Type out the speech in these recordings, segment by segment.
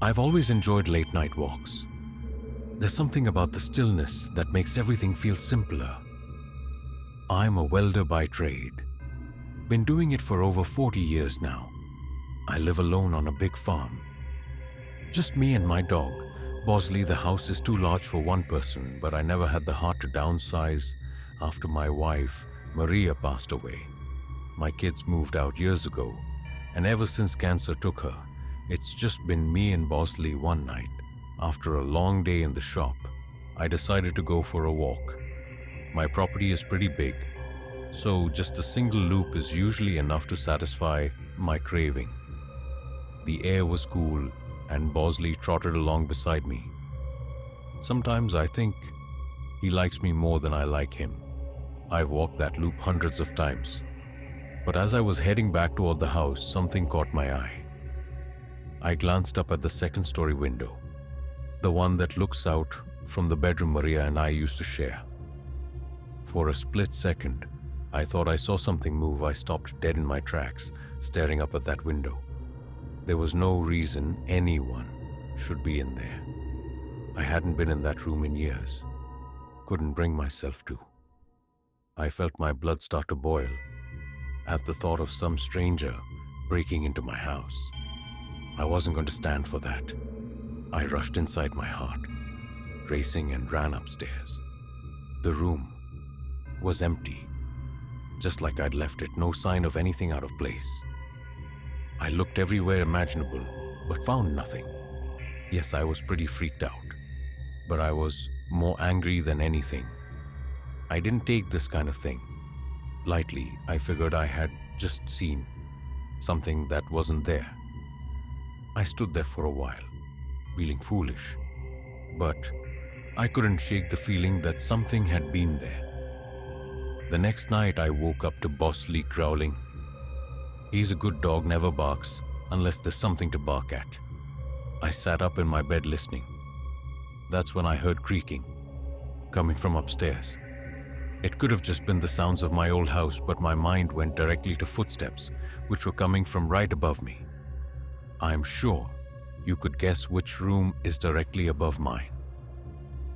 I've always enjoyed late night walks. There's something about the stillness that makes everything feel simpler. I'm a welder by trade. Been doing it for over 40 years now. I live alone on a big farm. Just me and my dog. Bosley, the house is too large for one person, but I never had the heart to downsize after my wife, Maria, passed away. My kids moved out years ago, and ever since cancer took her, it's just been me and Bosley one night. After a long day in the shop, I decided to go for a walk. My property is pretty big, so just a single loop is usually enough to satisfy my craving. The air was cool, and Bosley trotted along beside me. Sometimes I think he likes me more than I like him. I've walked that loop hundreds of times. But as I was heading back toward the house, something caught my eye. I glanced up at the second-story window, the one that looks out from the bedroom Maria and I used to share. For a split second, I thought I saw something move. I stopped dead in my tracks, staring up at that window. There was no reason anyone should be in there. I hadn't been in that room in years. Couldn't bring myself to. I felt my blood start to boil at the thought of some stranger breaking into my house. I wasn't going to stand for that. I rushed inside my heart, racing, and ran upstairs. The room was empty, just like I'd left it, no sign of anything out of place. I looked everywhere imaginable, but found nothing. Yes, I was pretty freaked out, but I was more angry than anything. I didn't take this kind of thing lightly. I figured I had just seen something that wasn't there. I stood there for a while, feeling foolish, but I couldn't shake the feeling that something had been there. The next night I woke up to Bosley growling. He's a good dog, never barks unless there's something to bark at. I sat up in my bed listening. That's when I heard creaking, coming from upstairs. It could have just been the sounds of my old house, but my mind went directly to footsteps, which were coming from right above me. I'm sure you could guess which room is directly above mine.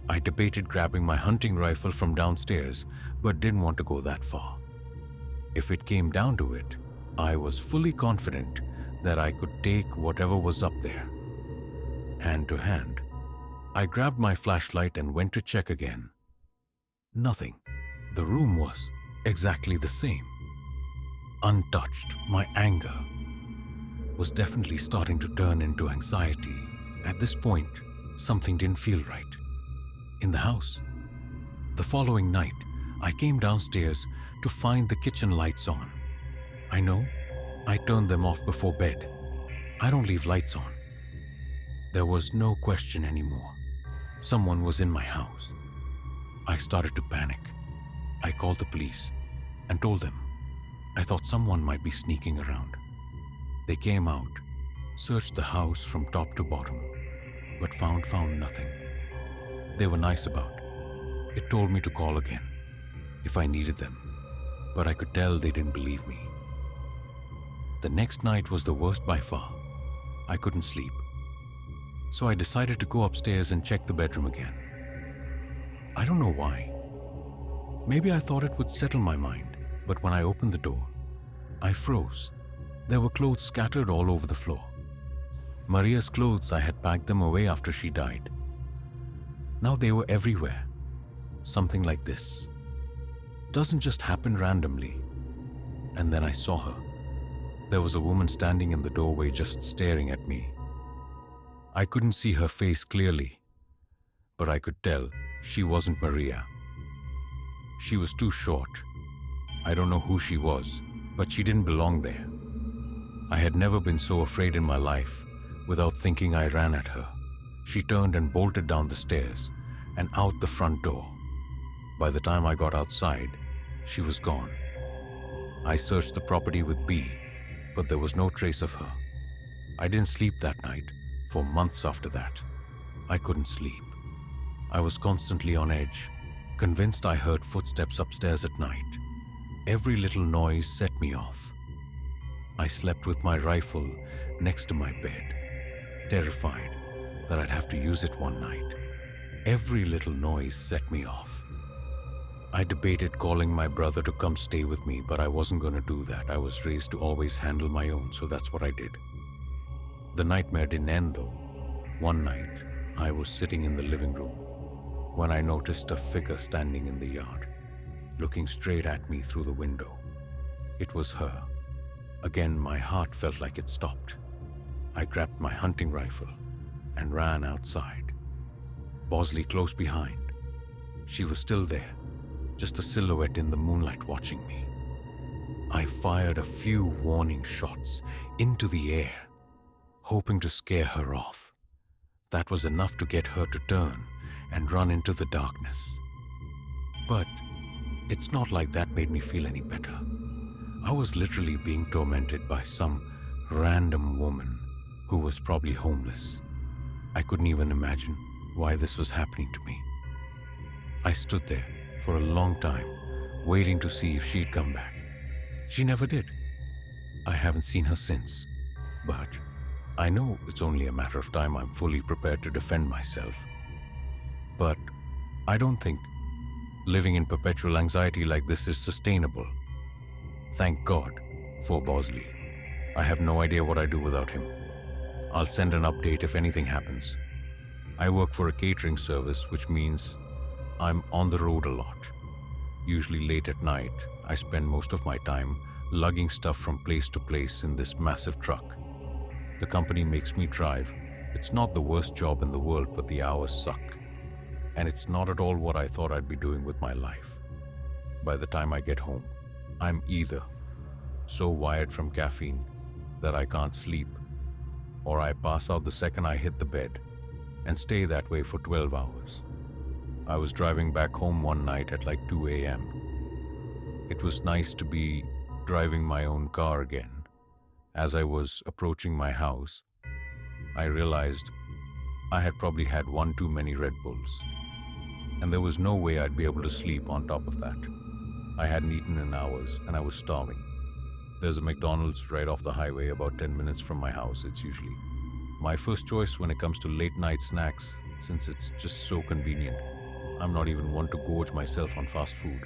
I debated grabbing my hunting rifle from downstairs, but didn't want to go that far. If it came down to it, I was fully confident that I could take whatever was up there. Hand to hand, I grabbed my flashlight and went to check again. Nothing. The room was exactly the same. Untouched, my anger was definitely starting to turn into anxiety. At this point, something didn't feel right. In the house. The following night, I came downstairs to find the kitchen lights on. I know, I turned them off before bed. I don't leave lights on. There was no question anymore. Someone was in my house. I started to panic. I called the police and told them I thought someone might be sneaking around. They came out, searched the house from top to bottom, but found nothing. They were nice about it. It told me to call again if I needed them, but I could tell they didn't believe me. The next night was the worst by far. I couldn't sleep. So I decided to go upstairs and check the bedroom again. I don't know why. Maybe I thought it would settle my mind, but when I opened the door, I froze. There were clothes scattered all over the floor. Maria's clothes, I had packed them away after she died. Now they were everywhere. Something like this doesn't just happen randomly. And then I saw her. There was a woman standing in the doorway just staring at me. I couldn't see her face clearly, but I could tell she wasn't Maria. She was too short. I don't know who she was, but she didn't belong there. I had never been so afraid in my life. Without thinking, I ran at her. She turned and bolted down the stairs and out the front door. By the time I got outside, she was gone. I searched the property with B, but there was no trace of her. I didn't sleep that night for months after that. I couldn't sleep. I was constantly on edge, convinced I heard footsteps upstairs at night. Every little noise set me off. I slept with my rifle next to my bed, terrified that I'd have to use it one night. Every little noise set me off. I debated calling my brother to come stay with me, but I wasn't going to do that. I was raised to always handle my own, so that's what I did. The nightmare didn't end though. One night, I was sitting in the living room when I noticed a figure standing in the yard, looking straight at me through the window. It was her. Again, my heart felt like it stopped. I grabbed my hunting rifle and ran outside. Bosley close behind. She was still there, just a silhouette in the moonlight watching me. I fired a few warning shots into the air, hoping to scare her off. That was enough to get her to turn and run into the darkness. But it's not like that made me feel any better. I was literally being tormented by some random woman who was probably homeless. I couldn't even imagine why this was happening to me. I stood there for a long time, waiting to see if she'd come back. She never did. I haven't seen her since, but I know it's only a matter of time I'm fully prepared to defend myself. But I don't think living in perpetual anxiety like this is sustainable. Thank God for Bosley. I have no idea what I'd do without him. I'll send an update if anything happens. I work for a catering service, which means I'm on the road a lot. Usually late at night, I spend most of my time lugging stuff from place to place in this massive truck. The company makes me drive. It's not the worst job in the world, but the hours suck. And it's not at all what I thought I'd be doing with my life. By the time I get home, I'm either so wired from caffeine that I can't sleep, or I pass out the second I hit the bed and stay that way for 12 hours. I was driving back home one night at like 2 a.m. It was nice to be driving my own car again. As I was approaching my house, I realized I had probably had one too many Red Bulls, and there was no way I'd be able to sleep on top of that. I hadn't eaten in hours and I was starving. There's a McDonald's right off the highway about 10 minutes from my house. It's usually my first choice when it comes to late night snacks, since it's just so convenient. I'm not even one to gorge myself on fast food.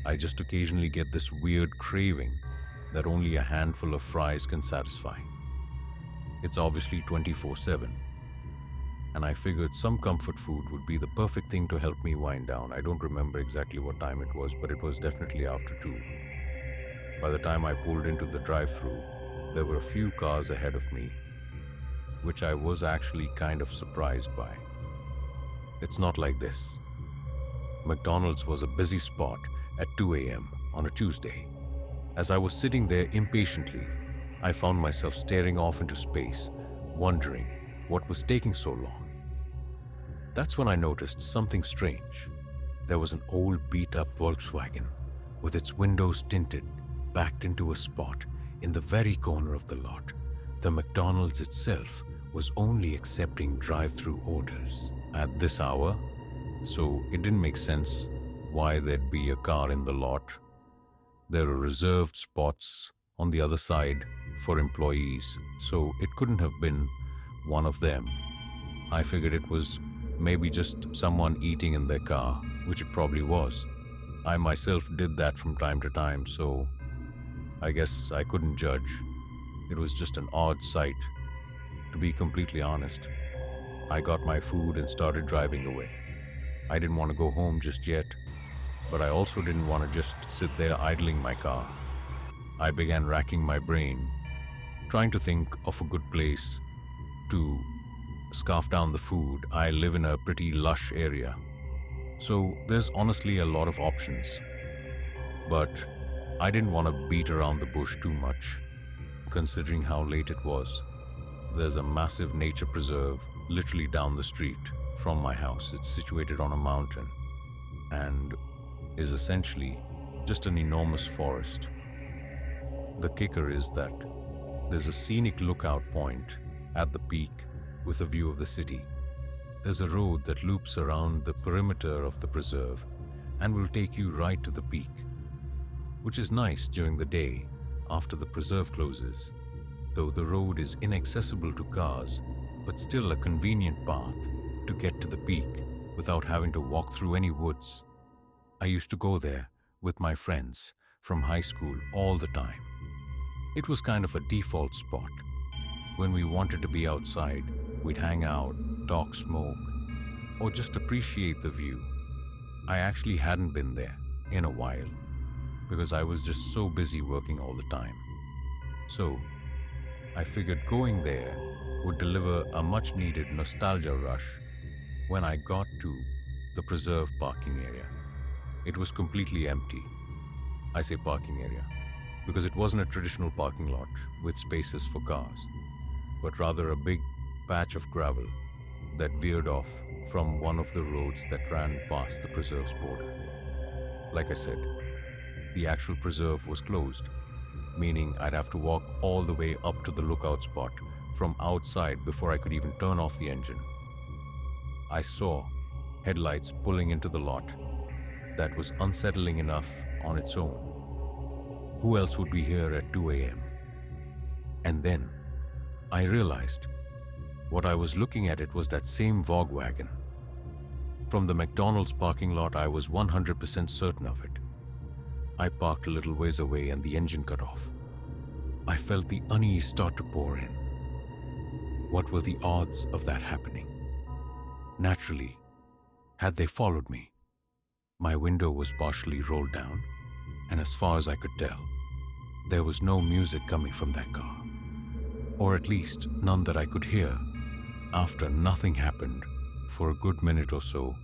I just occasionally get this weird craving that only a handful of fries can satisfy. It's obviously 24/7, and I figured some comfort food would be the perfect thing to help me wind down. I don't remember exactly what time it was, but it was definitely after 2. By the time I pulled into the drive-thru, there were a few cars ahead of me, which I was actually kind of surprised by. It's not like this. McDonald's was a busy spot at 2 a.m. on a Tuesday. As I was sitting there impatiently, I found myself staring off into space, wondering what was taking so long. That's when I noticed something strange. There was an old beat-up Volkswagen with its windows tinted, backed into a spot in the very corner of the lot. The McDonald's itself was only accepting drive-through orders at this hour, so it didn't make sense why there'd be a car in the lot. There are reserved spots on the other side for employees, so it couldn't have been one of them. I figured it was maybe just someone eating in their car, which it probably was. I myself did that from time to time, so I guess I couldn't judge. It was just an odd sight. To be completely honest, I got my food and started driving away. I didn't want to go home just yet, but I also didn't want to just sit there idling my car. I began racking my brain, trying to think of a good place to scarf down the food. I live in a pretty lush area, so there's honestly a lot of options. But I didn't want to beat around the bush too much, considering how late it was. There's a massive nature preserve literally down the street from my house. It's situated on a mountain and is essentially just an enormous forest. The kicker is that there's a scenic lookout point at the peak with a view of the city. There's a road that loops around the perimeter of the preserve and will take you right to the peak, which is nice during the day after the preserve closes. though the road is inaccessible to cars, but still a convenient path to get to the peak without having to walk through any woods. I used to go there with my friends from high school all the time. It was kind of a default spot. When we wanted to be outside, we'd hang out, talk, smoke, or just appreciate the view. I actually hadn't been there in a while because I was just so busy working all the time. So, I figured going there would deliver a much needed nostalgia rush when I got to the preserve parking area. It was completely empty. I say parking area because it wasn't a traditional parking lot with spaces for cars, but rather a big patch of gravel that veered off from one of the roads that ran past the preserve's border. Like I said, the actual preserve was closed, meaning I'd have to walk all the way up to the lookout spot from outside before I could even turn off the engine. I saw headlights pulling into the lot. That was unsettling enough on its own. Who else would be here at 2 a.m.? And then I realized what I was looking at. It was that same Vogue wagon. From the McDonald's parking lot, I was 100% certain of it. I parked a little ways away and the engine cut off. I felt the unease start to pour in. What were the odds of that happening? Naturally, had they followed me? My window was partially rolled down, and as far as I could tell, there was no music coming from that car. Or at least none that I could hear. After nothing happened for a good minute or so,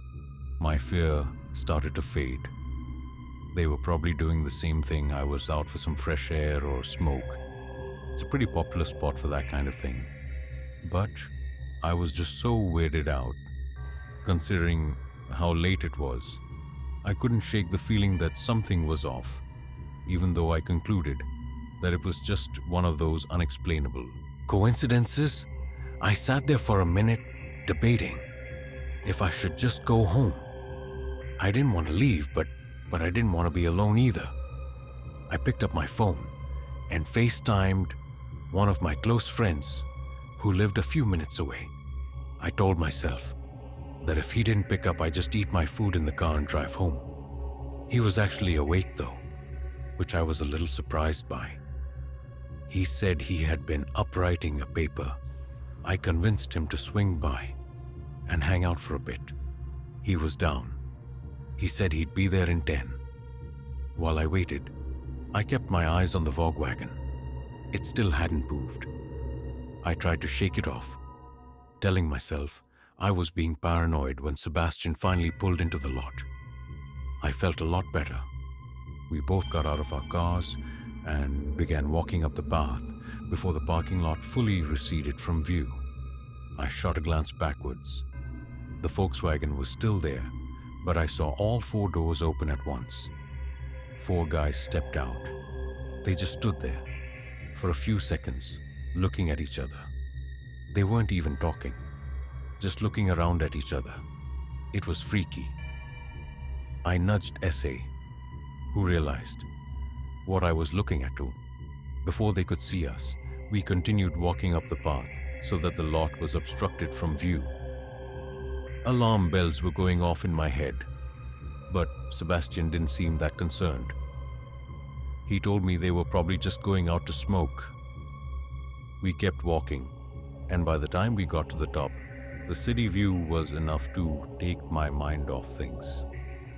my fear started to fade. They were probably doing the same thing. I was out for some fresh air or smoke. It's a pretty popular spot for that kind of thing. But I was just so weirded out, considering how late it was. I couldn't shake the feeling that something was off, even though I concluded that it was just one of those unexplainable coincidences. I sat there for a minute, debating if I should just go home. I didn't want to leave, but I didn't want to be alone either. I picked up my phone and FaceTimed one of my close friends who lived a few minutes away. I told myself that if he didn't pick up, I'd just eat my food in the car and drive home. He was actually awake though, which I was a little surprised by. He said he had been up writing a paper. I convinced him to swing by and hang out for a bit. He was down. He said he'd be there in 10. While I waited, I kept my eyes on the Vogue wagon. It still hadn't moved. I tried to shake it off, telling myself I was being paranoid when Sebastian finally pulled into the lot. I felt a lot better. We both got out of our cars and began walking up the path before the parking lot fully receded from view. I shot a glance backwards. The Volkswagen was still there, but I saw all 4 doors open at once. 4 guys stepped out. They just stood there for a few seconds, looking at each other. They weren't even talking, just looking around at each other. It was freaky. I nudged S.A., who realized what I was looking at too. Before they could see us, we continued walking up the path so that the lot was obstructed from view. Alarm bells were going off in my head, but Sebastian didn't seem that concerned. He told me they were probably just going out to smoke. We kept walking, and by the time we got to the top, the city view was enough to take my mind off things.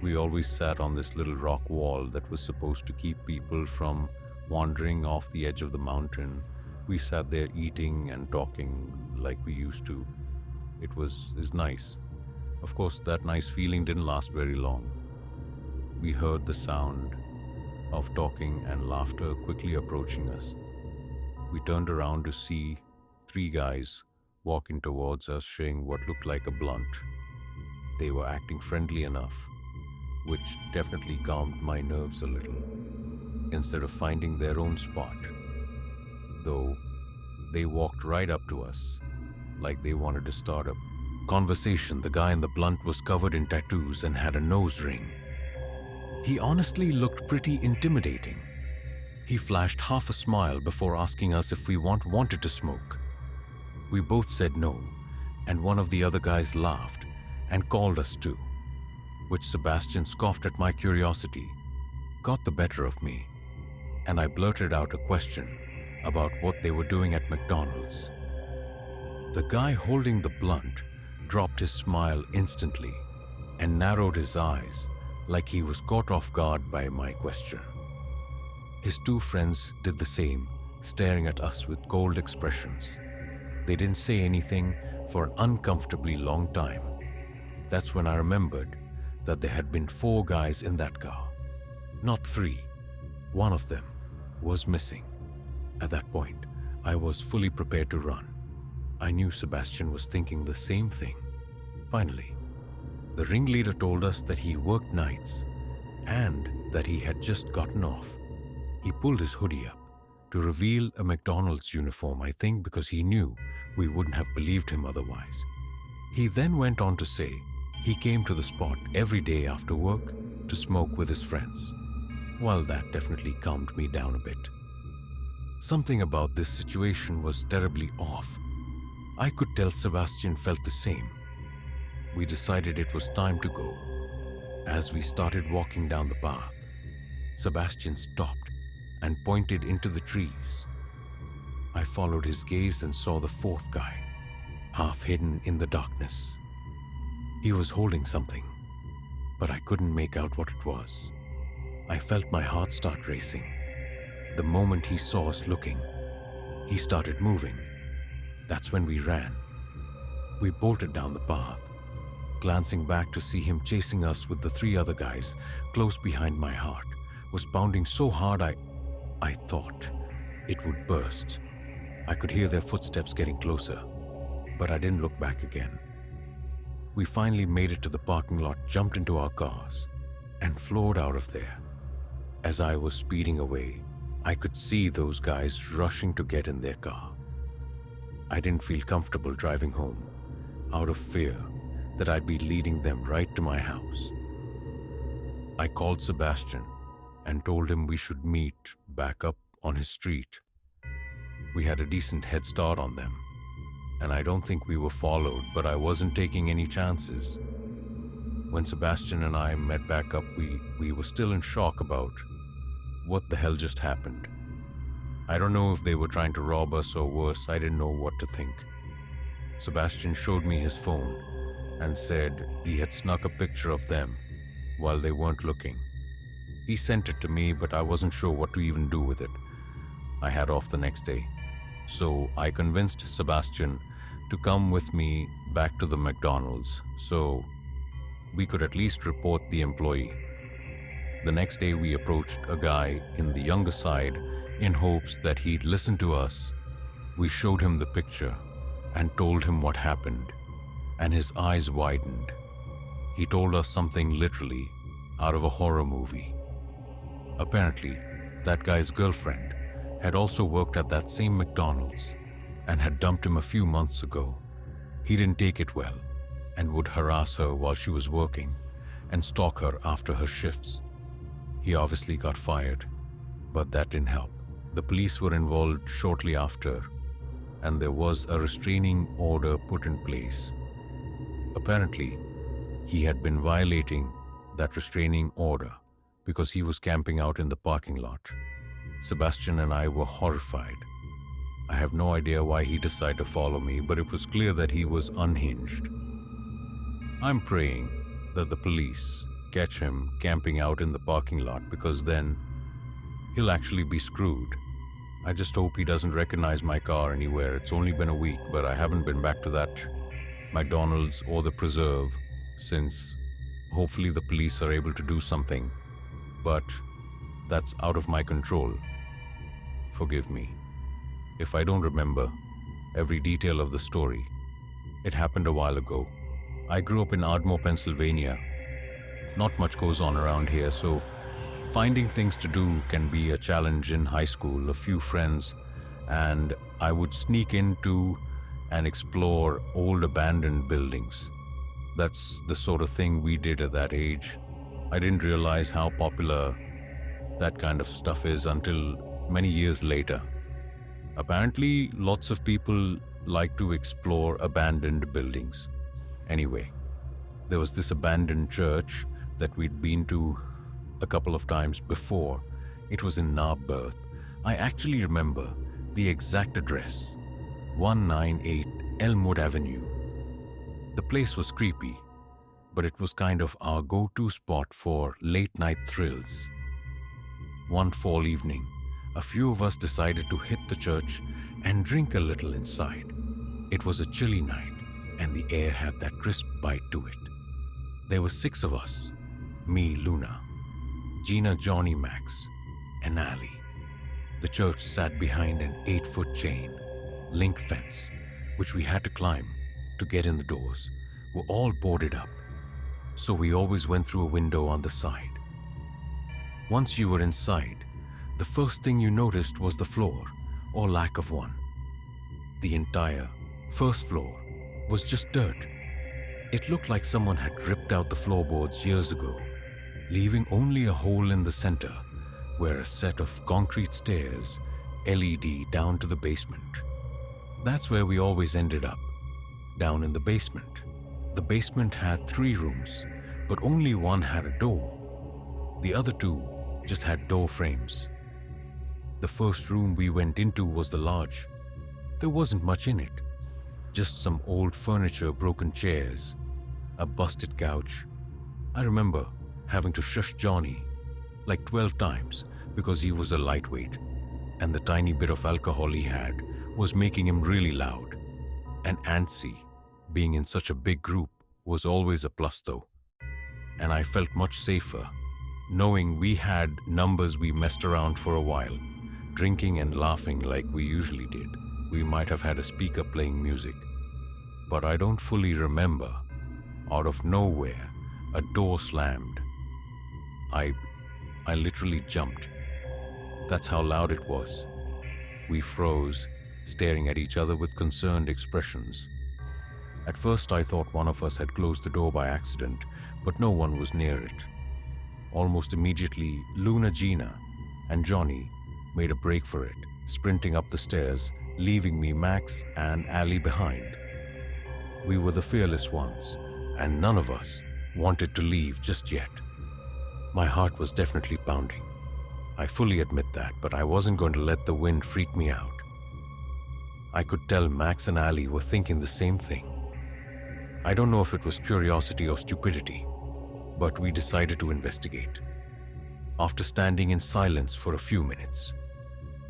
We always sat on this little rock wall that was supposed to keep people from wandering off the edge of the mountain. We sat there eating and talking like we used to. It was nice. Of course, that nice feeling didn't last very long. We heard the sound of talking and laughter quickly approaching us. We turned around to see 3 guys walking towards us, sharing what looked like a blunt. They were acting friendly enough, which definitely calmed my nerves a little, instead of finding their own spot. Though, they walked right up to us, like they wanted to start a conversation. The guy in the blunt was covered in tattoos and had a nose ring. He honestly looked pretty intimidating. He flashed half a smile before asking us if we wanted to smoke. We both said no, and one of the other guys laughed and called us too, which Sebastian scoffed at my curiosity, got the better of me, and I blurted out a question about what they were doing at McDonald's. The guy holding the blunt dropped his smile instantly and narrowed his eyes like he was caught off guard by my question. His two friends did the same, staring at us with cold expressions. They didn't say anything for an uncomfortably long time. That's when I remembered that there had been 4 guys in that car, not 3. One of them was missing. At that point, I was fully prepared to run. I knew Sebastian was thinking the same thing. Finally, the ringleader told us that he worked nights and that he had just gotten off. He pulled his hoodie up to reveal a McDonald's uniform, I think because he knew we wouldn't have believed him otherwise. He then went on to say he came to the spot every day after work to smoke with his friends. Well, that definitely calmed me down a bit. Something about this situation was terribly off. I could tell Sebastian felt the same. We decided it was time to go. As we started walking down the path, Sebastian stopped and pointed into the trees. I followed his gaze and saw the 4th guy, half hidden in the darkness. He was holding something, but I couldn't make out what it was. I felt my heart start racing. The moment he saw us looking, he started moving. That's when we ran. We bolted down the path, glancing back to see him chasing us with the 3 other guys. Close behind, my heart was pounding so hard I thought it would burst. I could hear their footsteps getting closer, but I didn't look back again. We finally made it to the parking lot, jumped into our cars, and floored out of there. As I was speeding away, I could see those guys rushing to get in their car. I didn't feel comfortable driving home, out of fear that I'd be leading them right to my house. I called Sebastian and told him we should meet back up on his street. We had a decent head start on them, and I don't think we were followed, but I wasn't taking any chances. When Sebastian and I met back up, we were still in shock about what the hell just happened. I don't know if they were trying to rob us or worse. I didn't know what to think. Sebastian showed me his phone and said he had snuck a picture of them while they weren't looking. He sent it to me, but I wasn't sure what to even do with it. I had off the next day, so I convinced Sebastian to come with me back to the McDonald's so we could at least report the employee. The next day we approached a guy in the younger side in hopes that he'd listen to us. We showed him the picture and told him what happened, and his eyes widened. He told us something literally out of a horror movie. Apparently, that guy's girlfriend had also worked at that same McDonald's and had dumped him a few months ago. He didn't take it well and would harass her while she was working and stalk her after her shifts. He obviously got fired, but that didn't help. The police were involved shortly after, and there was a restraining order put in place. Apparently, he had been violating that restraining order because he was camping out in the parking lot. Sebastian and I were horrified. I have no idea why he decided to follow me, but it was clear that he was unhinged. I'm praying that the police catch him camping out in the parking lot, because then he'll actually be screwed. I just hope he doesn't recognize my car anywhere. It's only been a week, but I haven't been back to that McDonald's or the preserve since. Hopefully the police are able to do something, but that's out of my control. Forgive me if I don't remember every detail of the story. It happened a while ago. I grew up in Ardmore, Pennsylvania. Not much goes on around here, so finding things to do can be a challenge. In high school, a few friends and I would sneak into and explore old abandoned buildings. That's the sort of thing we did at that age. I didn't realize how popular that kind of stuff is until many years later. Apparently, lots of people like to explore abandoned buildings. Anyway, there was this abandoned church that we'd been to a couple of times before. It was in Narberth. I actually remember the exact address, 198 Elmwood Avenue. The place was creepy, but it was kind of our go-to spot for late-night thrills. One fall evening, a few of us decided to hit the church and drink a little inside. It was a chilly night, and the air had that crisp bite to it. There were 6 of us: me, Luna, Gina, Johnny, Max, and Ali. The church sat behind an 8-foot chain link fence, which we had to climb to get in the doors. Were all boarded up, so we always went through a window on the side. Once you were inside, the first thing you noticed was the floor, or lack of one. The entire first floor was just dirt. It looked like someone had ripped out the floorboards years ago, leaving only a hole in the center where a set of concrete stairs, LED, down to the basement. That's where we always ended up, down in the basement. The basement had 3 rooms, but only one had a door. The other 2 just had door frames. The first room we went into was the lodge. There wasn't much in it, just some old furniture, broken chairs, a busted couch. I remember having to shush Johnny like 12 times because he was a lightweight, and the tiny bit of alcohol he had was making him really loud and antsy. Being in such a big group was always a plus though, and I felt much safer knowing we had numbers we messed around for a while, drinking and laughing like we usually did. We might have had a speaker playing music, but I don't fully remember. Out of nowhere, a door slammed. I literally jumped. That's how loud it was. We froze, staring at each other with concerned expressions. At first I thought one of us had closed the door by accident, but no one was near it. Almost immediately, Luna, Gina, and Johnny made a break for it, sprinting up the stairs, leaving me, Max, and Ali behind. We were the fearless ones, and none of us wanted to leave just yet. My heart was definitely pounding. I fully admit that, but I wasn't going to let the wind freak me out. I could tell Max and Ali were thinking the same thing. I don't know if it was curiosity or stupidity, but we decided to investigate. After standing in silence for a few minutes,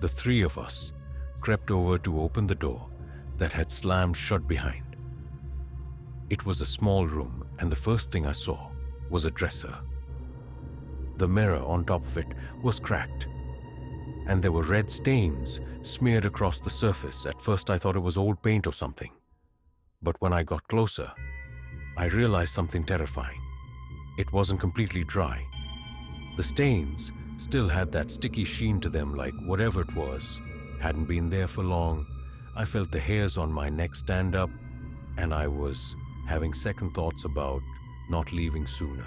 the 3 of us crept over to open the door that had slammed shut behind. It was a small room, and the first thing I saw was a dresser. The mirror on top of it was cracked, and there were red stains smeared across the surface. At first I thought it was old paint or something, but when I got closer, I realized something terrifying. It wasn't completely dry. The stains still had that sticky sheen to them, like whatever it was hadn't been there for long. I felt the hairs on my neck stand up, and I was having second thoughts about not leaving sooner.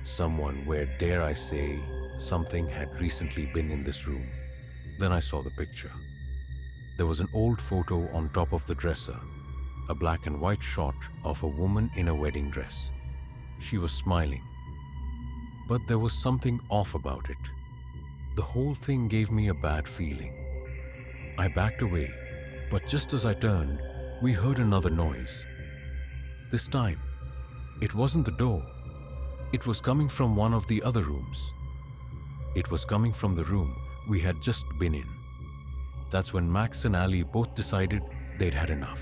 Someone, where dare I say, something had recently been in this room. Then I saw the picture. There was an old photo on top of the dresser, a black and white shot of a woman in a wedding dress. She was smiling, but there was something off about it. The whole thing gave me a bad feeling. I backed away, but just as I turned, we heard another noise. This time, it wasn't the door. It was coming from one of the other rooms. It was coming from the room we had just been in. That's when Max and Ali both decided they'd had enough.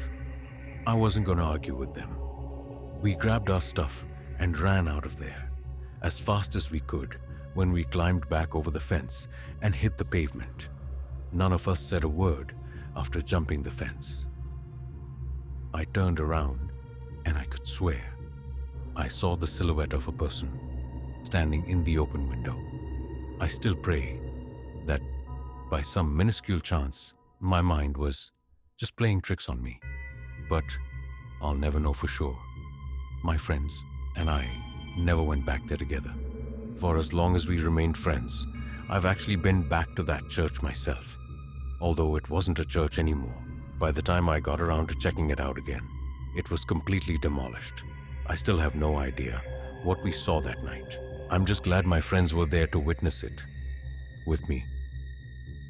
I wasn't going to argue with them. We grabbed our stuff and ran out of there as fast as we could when we climbed back over the fence and hit the pavement. None of us said a word after jumping the fence. I turned around and I could swear I saw the silhouette of a person standing in the open window. I still pray that by some minuscule chance my mind was just playing tricks on me, but I'll never know for sure. My friends and I never went back there together. For as long as we remained friends, I've actually been back to that church myself, although it wasn't a church anymore. By the time I got around to checking it out again, it was completely demolished. I still have no idea what we saw that night. I'm just glad my friends were there to witness it with me.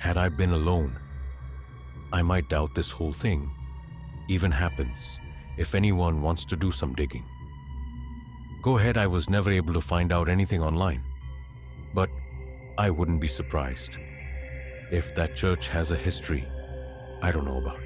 Had I been alone, I might doubt this whole thing even happens. If anyone wants to do some digging, go ahead. I was never able to find out anything online, but I wouldn't be surprised if that church has a history I don't know about.